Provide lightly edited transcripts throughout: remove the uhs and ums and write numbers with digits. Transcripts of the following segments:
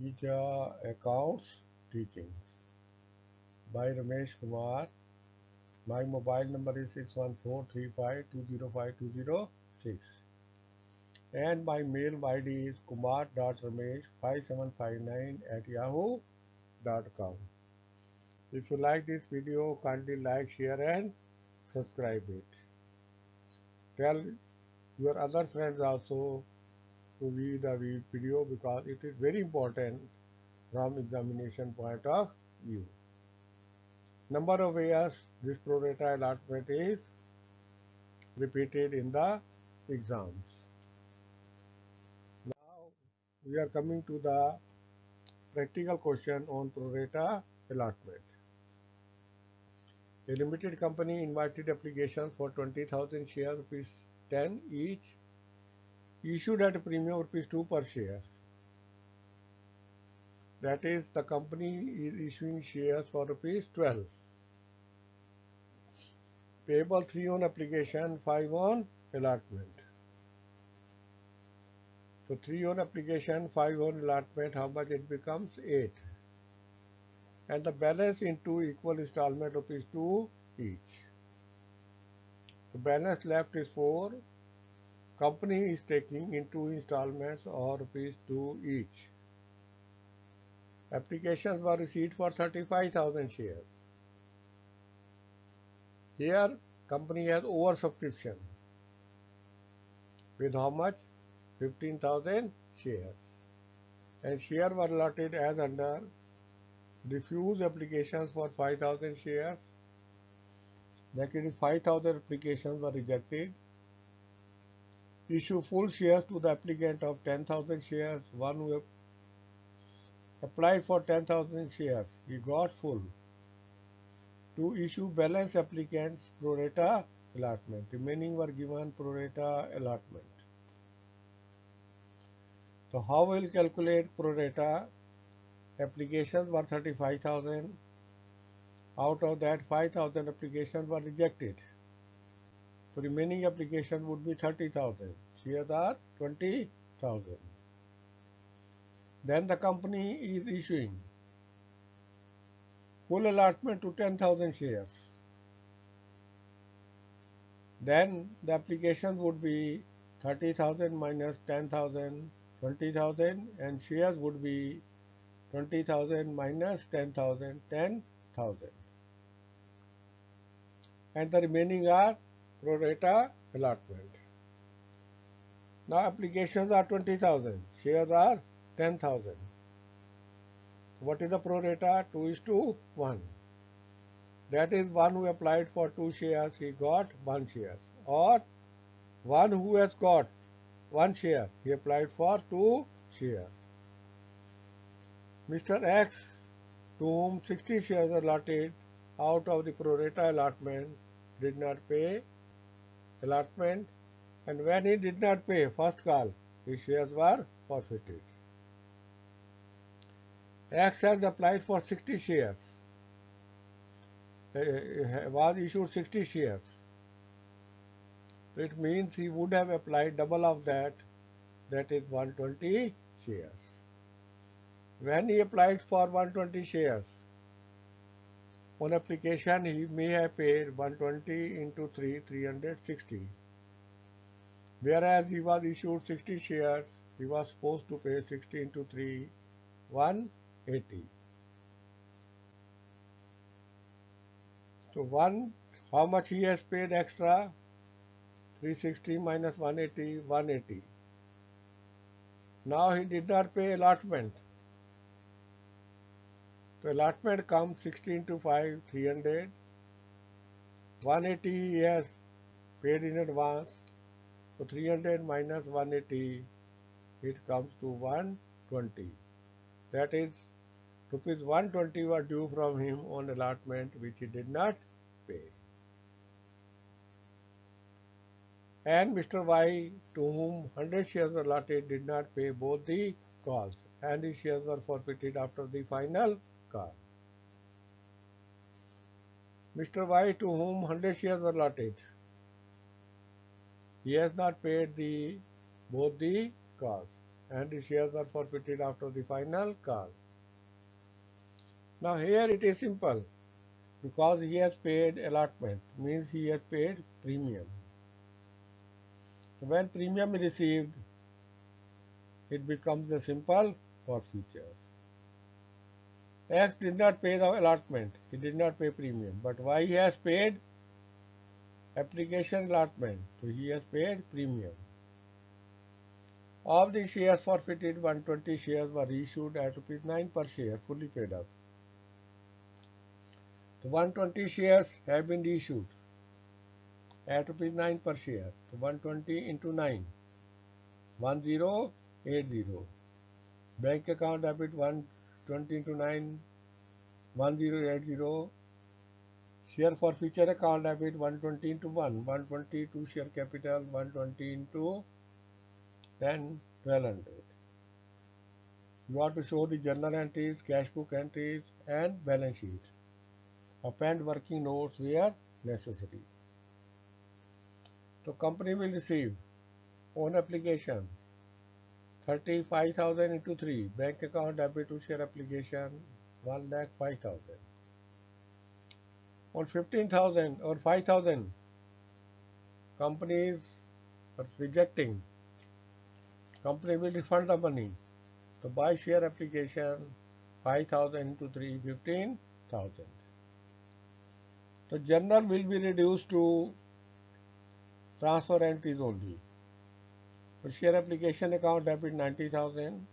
Teacher Accounts Teachings by Ramesh Kumar. My mobile number is 61435205206 and my mail ID is kumar.ramesh5759@yahoo.com. If you like this video, kindly like, share and subscribe it. Tell your other friends also to view the video because it is very important from examination point of view. Number of years this pro rata allotment is repeated in the exams. Now we are coming to the practical question on pro rata allotment. A limited company invited applications for 20,000 shares, ₹10 each, issued at a premium ₹2 per share. That is, the company is issuing shares for ₹12. Payable 3 on application, 5 on allotment. So 3 on application, 5 on allotment, how much it becomes? 8. And the balance in 2 equal installment ₹2 each. The balance left is 4. Company is taking in 2 installments or ₹2 each. Applications were received for 35,000 shares. Here, company has oversubscription with how much? 15,000 shares. And shares were allotted as under: refuse applications for 5,000 shares. That is, 5,000 applications were rejected. Issue full shares to the applicant of 10,000 shares. One who applied for 10,000 shares, he got full. To issue balance applicants pro rata allotment. Remaining were given pro rata allotment. So how will calculate pro rata? Applications were 35,000. Out of that, 5,000 applications were rejected. So remaining application would be 30,000. Shares are 20,000. Then the company is issuing full allotment to 10,000 shares. Then the application would be 30,000 minus 10,000, 20,000, and shares would be 20,000 minus 10,000, 10,000. And the remaining are pro rata allotment. Now applications are 20,000, shares are 10,000. What is the pro rata? 2:1. That is, one who applied for 2 shares, he got 1 share. Or one who has got 1 share, he applied for 2 shares. Mr. X, to whom 60 shares are allotted out of the pro rata allotment, did not pay allotment, and when he did not pay first call, his shares were forfeited. X has applied for 60 shares, was issued 60 shares. It means he would have applied double of that, that is 120 shares. When he applied for 120 shares, on application he may have paid 120 into 3, 360. Whereas he was issued 60 shares, he was supposed to pay 60 into 3, 180. So how much he has paid extra? 360 minus 180, 180. Now he did not pay allotment. So allotment comes 60 into 5, 300. 180 he has paid in advance. So 300 minus 180, it comes to 120. That is, rupees 120 were due from him on allotment which he did not pay. And Mr. Y, to whom 100 shares were allotted, did not pay both the calls, and his shares were forfeited after the final call. Mr. Y, to whom 100 shares were allotted, he has not paid both the calls. and the shares were forfeited after the final call. Now here it is simple because he has paid allotment means he has paid premium. So when premium is received, it becomes a simple forfeiture. X did not pay the allotment, he did not pay premium, but Y has paid application allotment, so he has paid premium. Of the shares forfeited, 120 shares were issued at ₹9 per share, fully paid up. The 120 shares have been issued at ₹9 per share. So 120 into 9, 1080. Bank account debit 120 into 9, 1080. Share forfeiture account debit 120 into 1, 120 to share capital 120 into 10, 1200. You have to show the journal entries, cash book entries and balance sheet. Append working notes where necessary. The company will receive on application 35,000 into 3. Bank account debit to share application 1,05,000. On 15,000 or 5,000, companies are rejecting. Company will refund the money. So buy share application 5,000 into 3, 15,000. The journal will be reduced to transfer entries only. So share application account debit 90,000.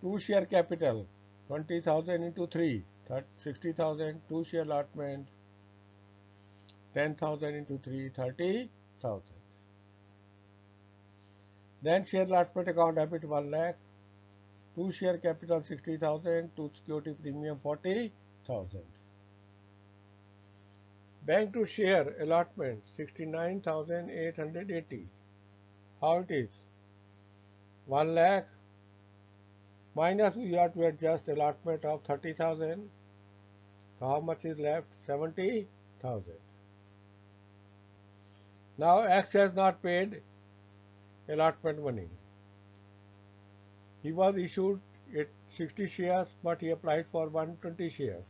2 share capital 20,000 into 3, 60,000. 2 share allotment 10,000 into 3, 30,000. Then share allotment account debit 1 lakh. 2 share capital 60,000. 2 security premium 40,000. Bank to share allotment 69,880. How it is? 1 lakh minus we have to adjust allotment of 30,000. So how much is left? 70,000. Now X has not paid allotment money. He was issued 60 shares but he applied for 120 shares.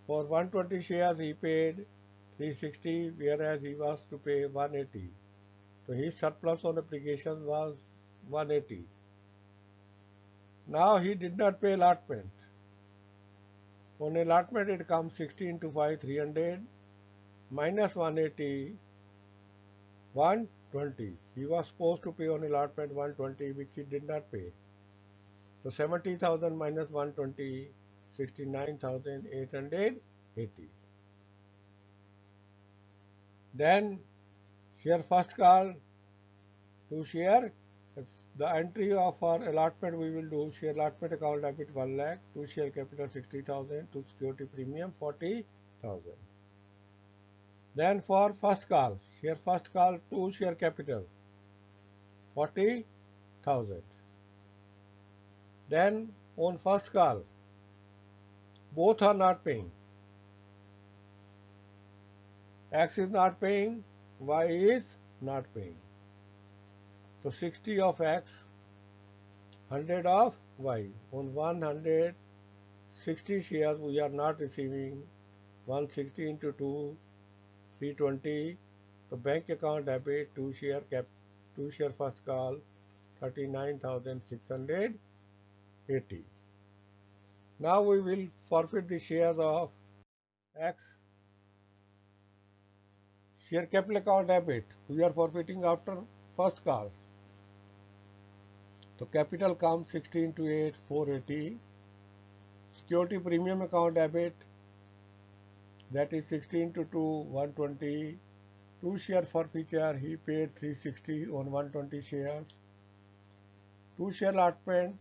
For 120 shares he paid 360 whereas he was to pay 180. So his surplus on application was 180. Now he did not pay allotment. On allotment it comes 60 into 5, 300 minus 180, 120. He was supposed to pay on allotment 120 which he did not pay. So 70,000 minus 120, 69,880. Then share first call to share. The entry of our allotment we will do share allotment account debit 1 lakh, to share capital 60,000, to security premium 40,000. Then for first call, share first call to share capital 40,000. Then on first call, both are not paying. X is not paying, Y is not paying. So 60 of X, 100 of Y. On 160 shares we are not receiving 160 into 2, 320. So bank account debit 2 share first call 39,680. Now we will forfeit the shares of X. Share capital account debit we are forfeiting after first call. So capital comes 60 into 8, 480. Security premium account debit, that is 60 into 2, 120. 2 share forfeiture, he paid 360 on 120 shares. 2 share allotment,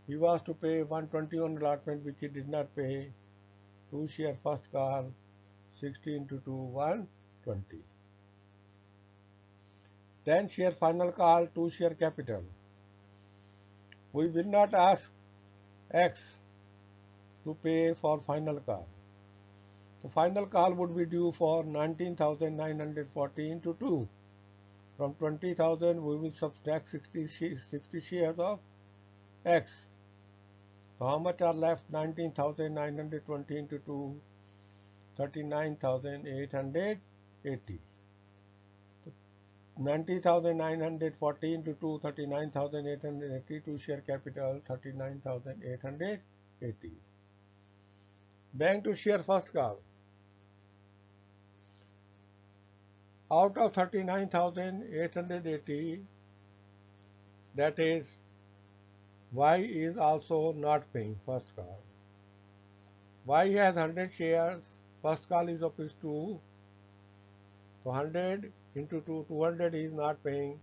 he was to pay 120 on allotment which he did not pay. 2 share first call, 60 into 2, 120. Then share final call, 2 share capital. We will not ask X to pay for final call. The final call would be due for 19,940 into 2, From 20,000 we will subtract 60 shares of X. So how much are left? 19,920 into 2, 39,880. 90,940 into 2, 39,880. To share capital 39,880. Bank to share first call. Out of 39,880, that is, Y is also not paying first call. Y has 100 shares, first call is rupees 2, so 100 into 2, 200 is not paying,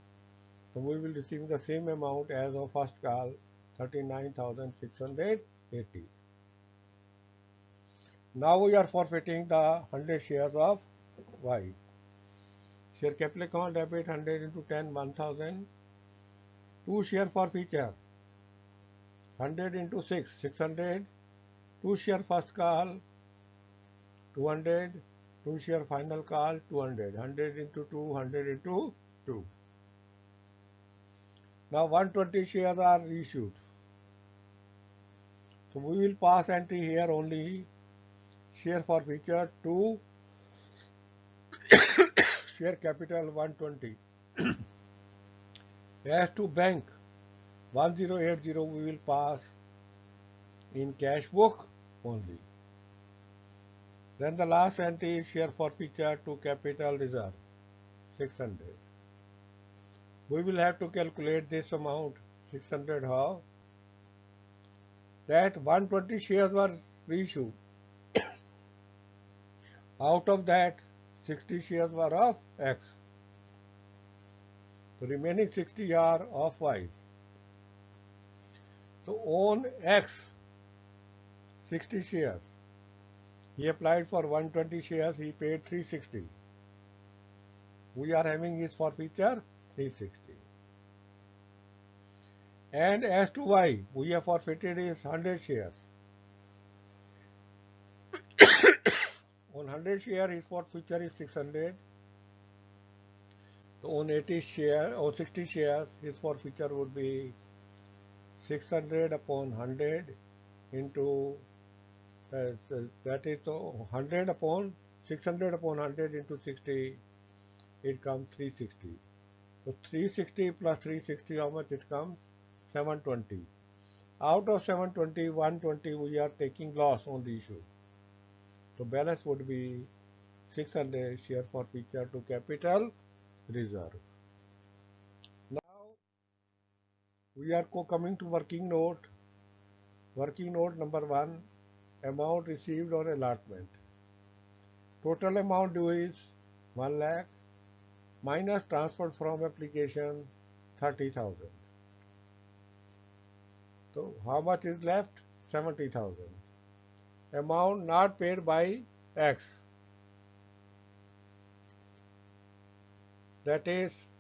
so we will receive the same amount as of first call, 39,680. Now we are forfeiting the 100 shares of Y. Share capital account debit 100 into 10, 1000. 2 share forfeiture, 100 into 6, 600. 2 share first call, 200. 2 share final call, 200. 100 into 2, 100 into 2. Now 120 shares are issued. So we will pass entry here only. Share forfeiture 2, share capital 120. As to bank 1080, we will pass in cash book only. Then the last entry is share forfeiture to capital reserve 600. We will have to calculate this amount 600 how? That 120 shares were reissued. Out of that 60 shares were of X. The remaining 60 are of Y. To own X 60 shares, he applied for 120 shares, he paid 360. We are having his forfeiture 360. And as to Y, we have forfeited his 100 shares. On 100 share, his forfeiture is 600. So on 80 share or 60 shares, his forfeiture would be 600 upon 100 into so that is 100 upon 600 upon 100 into 60, it comes 360. So 360 plus 360, how much it comes? 720. Out of 720, 120 we are taking loss on the issue. So balance would be 600 share forfeiture to capital reserve. Now we are coming to working note. Working note number 1, amount received on allotment. Total amount due is 1 lakh minus transferred from application 30,000. So how much is left? 70,000. Amount not paid by X, that is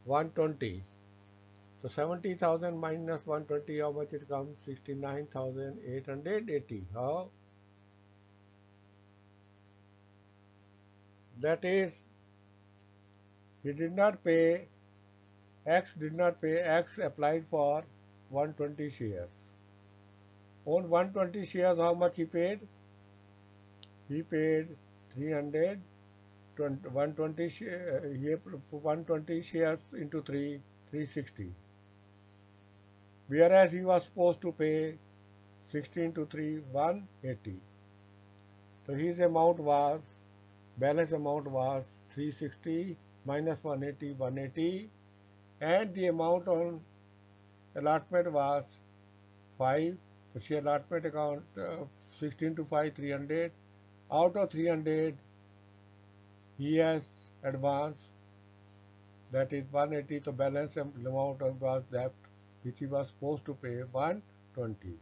120. So 70,000 minus 120, how much it comes? 69,880. How? That is, he did not pay, X did not pay, X applied for 120 shares. On 120 shares, how much he paid? He paid 300, 120 shares into 3, 360. Whereas he was supposed to pay 16 to 3, 180. So his amount was, balance amount was 360 minus 180, 180, and the amount on allotment was 5. So share allotment account 16 to 5, 300. Out of 300, he has advanced, that is 180. The balance amount was debt which he was supposed to pay 120.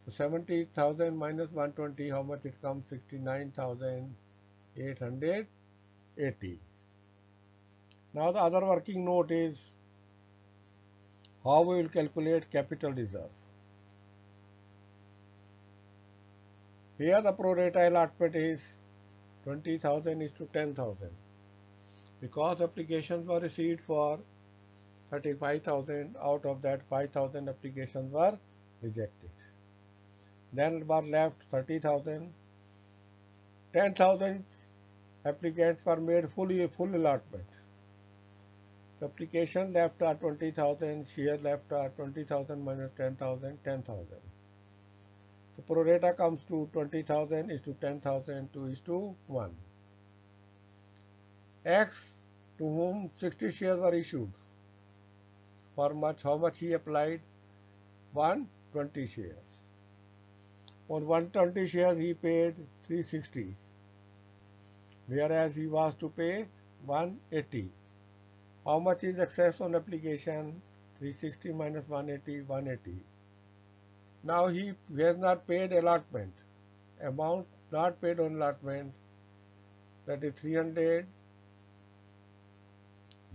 So 70,000 minus 120, how much it comes? 69,880. Now the other working note is how we will calculate capital reserve. Here the pro rata allotment is 20,000 is to 10,000. Because applications were received for 35,000, out of that 5,000 applications were rejected. Then were left 30,000. 10,000 applicants were made full allotment. The application left are 20,000, share left are 20,000 minus 10,000, 10,000. The pro rata comes to 20,000 is to 10,000 2 is to 1. X, to whom 60 shares were issued. For how much he applied? 120 shares. On 120 shares he paid 360, whereas he was to pay 180. How much is excess on application? 360 minus 180, 180. Now he has not paid allotment. Amount not paid on allotment, that is 300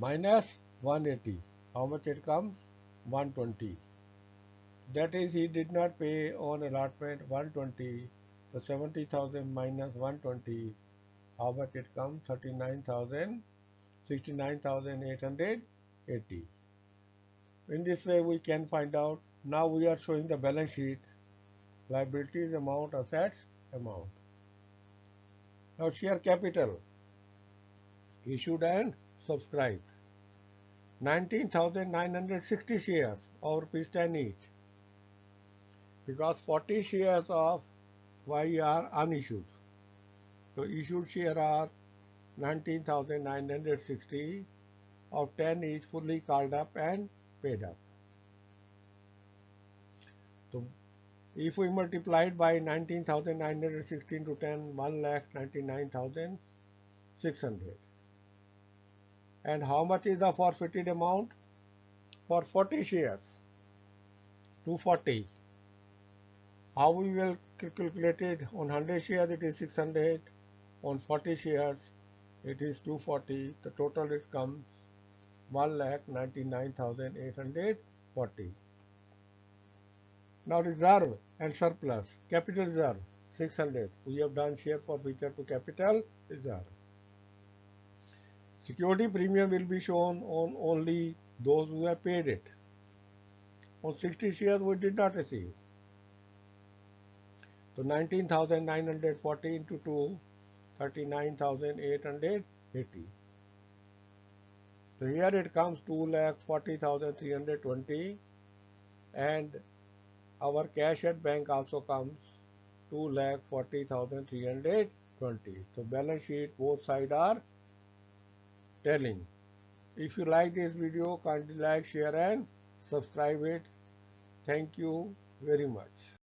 minus 180. How much it comes? 120. That is, he did not pay on allotment 120. So 70,000 minus 120. How much it comes? 39,000, 69,880. In this way we can find out. Now we are showing the balance sheet. Liabilities amount, assets amount. Now share capital issued and subscribed. 19,960 shares or rupees 10 each, because 40 shares of Y are unissued. So issued share are 19,960 of 10 each, fully called up and paid up. So if we multiply it by 19,960 into 10, 1,99,600. And how much is the forfeited amount? For 40 shares, 240. How we will calculate it? On 100 shares it is 600. On 40 shares it is 240. The total it comes 1,99,840. Now reserve and surplus. Capital reserve 600. We have done share forfeiture to capital reserve. Security premium will be shown on only those who have paid it. On 60 shares we did not receive. So 19,940 into 2, 39,880. So here it comes 2,40,320, and our cash at bank also comes 2,40,320. So balance sheet both sides are telling. If you like this video, kindly like, share and subscribe it. Thank you very much.